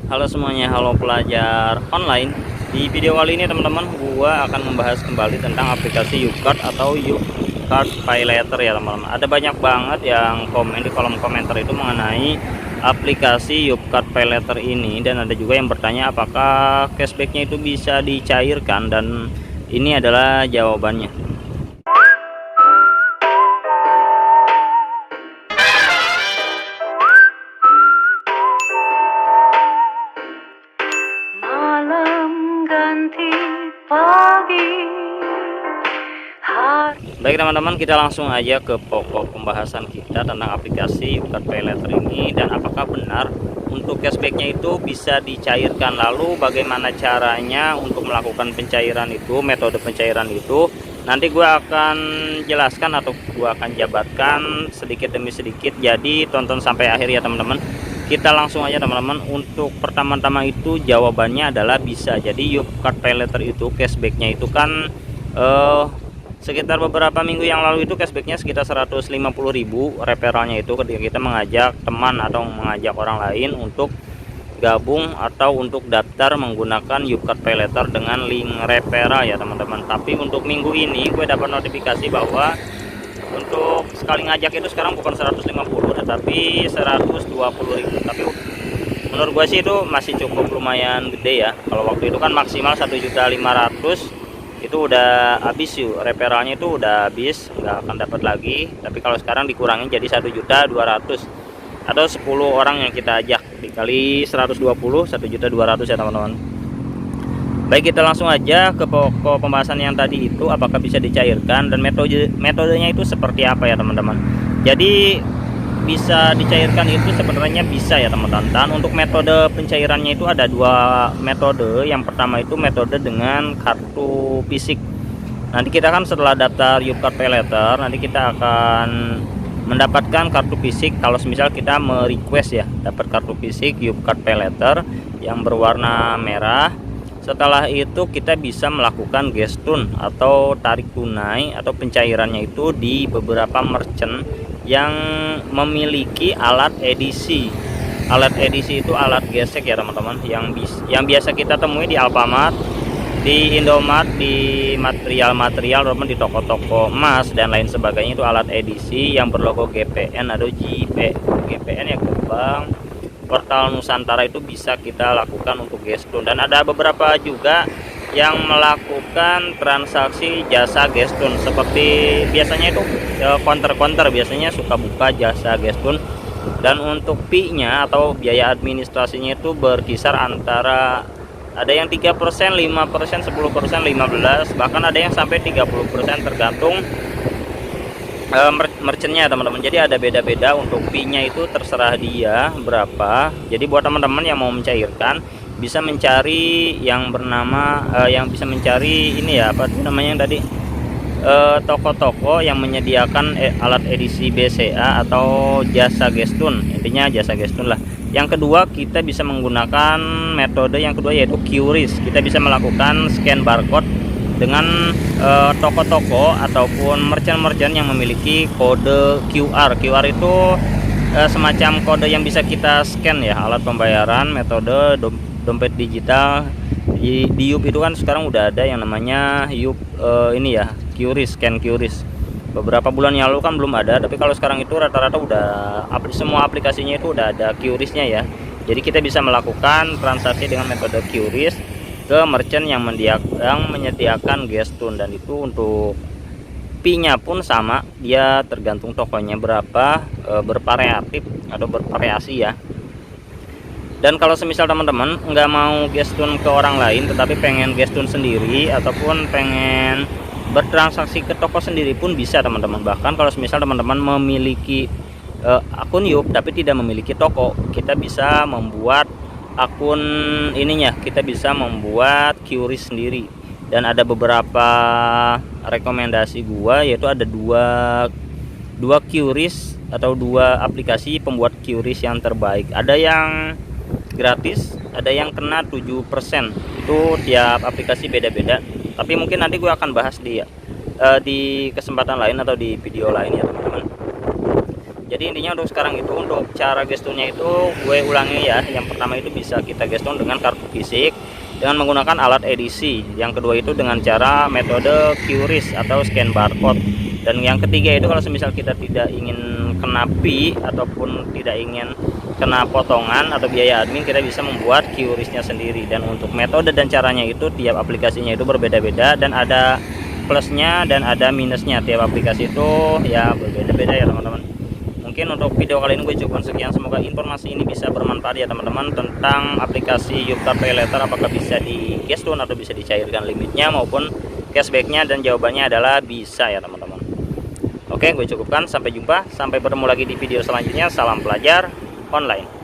Halo semuanya, halo pelajar online. Di video kali ini teman-teman, gua akan membahas kembali tentang aplikasi YouCard atau YouCard Pay Later ya teman-teman. Ada banyak banget yang komen di kolom komentar itu mengenai aplikasi YouCard Pay Later ini, dan ada juga yang bertanya apakah cashbacknya itu bisa dicairkan, dan ini adalah jawabannya. Malam ganti pagi. Baik teman-teman, kita langsung aja ke pokok pembahasan kita tentang aplikasi YouCard Pay Later ini, dan apakah benar untuk cashbacknya itu bisa dicairkan. Lalu bagaimana caranya untuk melakukan pencairan itu, metode pencairan itu nanti gue akan jelaskan atau gue akan jabarkan sedikit demi sedikit. Jadi tonton sampai akhir ya teman-teman. Kita langsung aja teman-teman. Untuk pertama-tama itu jawabannya adalah bisa. Jadi YouCard Pay Later itu cashbacknya itu kan sekitar beberapa minggu yang lalu itu cashbacknya sekitar 150.000 referralnya itu ketika kita mengajak teman atau mengajak orang lain untuk gabung atau untuk daftar menggunakan YouCard Pay Later dengan link referral ya teman-teman. Tapi untuk minggu ini gue dapat notifikasi bahwa untuk sekali ngajak itu sekarang bukan 150 tetapi 120.000. Tapi menurut gue sih itu masih cukup lumayan gede ya. Kalau waktu itu kan maksimal 1.500.000 itu udah habis yuk, referralnya itu udah habis, nggak akan dapat lagi. Tapi kalau sekarang dikurangi jadi 1.200.000 atau 10 orang yang kita ajak dikali 120, 1.200.000 ya teman-teman. Baik, kita langsung aja ke pokok pembahasan yang tadi itu, apakah bisa dicairkan dan metodenya itu seperti apa ya teman-teman. Jadi bisa dicairkan itu sebenarnya bisa ya teman-teman. Dan untuk metode pencairannya itu ada dua metode. Yang pertama itu metode dengan kartu fisik. Nanti kita kan setelah daftar YouCard Pay Later, nanti kita akan mendapatkan kartu fisik. Kalau misal kita merequest ya dapat kartu fisik YouCard Pay Later yang berwarna merah. Setelah itu kita bisa melakukan gestun atau tarik tunai atau pencairannya itu di beberapa merchant yang memiliki alat edisi. Alat edisi itu alat gesek ya teman-teman, yang biasa kita temui di Alfamart, di Indomart, di material teman, di toko-toko emas dan lain sebagainya. Itu alat edisi yang berlogo GPN atau GPN ya, Gerbang Portal Nusantara. Itu bisa kita lakukan untuk gestun. Dan ada beberapa juga yang melakukan transaksi jasa gestun, seperti biasanya itu counter biasanya suka buka jasa gestun. Dan untuk fee-nya atau biaya administrasinya itu berkisar antara ada yang 3%, 5%, 10%, 15%, bahkan ada yang sampai 30%, tergantung merchantnya teman-teman. Jadi ada beda-beda untuk fee-nya, itu terserah dia berapa. Jadi buat teman-teman yang mau mencairkan bisa mencari yang bernama yang bisa mencari ini ya, apa namanya tadi, toko-toko yang menyediakan alat edisi BCA atau jasa gestun. Intinya jasa gestun lah. Yang kedua, kita bisa menggunakan metode yang kedua yaitu QRIS. Kita bisa melakukan scan barcode dengan toko-toko ataupun merchant-merchant yang memiliki kode QR. QR itu semacam kode yang bisa kita scan ya, alat pembayaran metode dompet digital. Di YUP itu kan sekarang udah ada yang namanya YUP ini ya, QRIS, scan QRIS. Beberapa bulan yang lalu kan belum ada, tapi kalau sekarang itu rata-rata udah semua aplikasinya itu udah ada QRIS-nya ya. Jadi kita bisa melakukan transaksi dengan metode QRIS ke merchant yang menyediakan gestun. Dan itu untuk fee-nya pun sama, dia tergantung tokonya berapa, bervariatif atau bervariasi ya. Dan kalau semisal teman-teman nggak mau gestun ke orang lain tetapi pengen gestun sendiri ataupun pengen bertransaksi ke toko sendiri pun bisa teman-teman. Bahkan kalau semisal teman-teman memiliki akun YUP tapi tidak memiliki toko, kita bisa membuat akun ininya, kita bisa membuat QRIS sendiri. Dan ada beberapa rekomendasi gua, yaitu ada dua QRIS atau dua aplikasi pembuat QRIS yang terbaik. Ada yang gratis, ada yang kena 7%. Itu tiap aplikasi beda-beda, tapi mungkin nanti gue akan bahas di kesempatan lain atau di video lain ya teman-teman. Jadi intinya untuk sekarang itu, untuk cara gesturnya itu gue ulangi ya. Yang pertama itu bisa kita gestur dengan kartu fisik dengan menggunakan alat edisi. Yang kedua itu dengan cara metode QRIS atau scan barcode. Dan yang ketiga itu kalau semisal kita tidak ingin kena fee ataupun tidak ingin kena potongan atau biaya admin, kita bisa membuat QRIS-nya sendiri. Dan untuk metode dan caranya itu tiap aplikasinya itu berbeda-beda dan ada plusnya dan ada minusnya. Tiap aplikasi itu ya berbeda-beda ya teman-teman. Mungkin untuk video kali ini gue cukup sekian. Semoga informasi ini bisa bermanfaat ya teman-teman, tentang aplikasi YouCard Pay Later, apakah bisa di cash down atau bisa dicairkan limitnya maupun cashbacknya, dan jawabannya adalah bisa ya teman-teman. Oke, gue cukupkan. Sampai jumpa, sampai bertemu lagi di video selanjutnya. Salam pelajar online.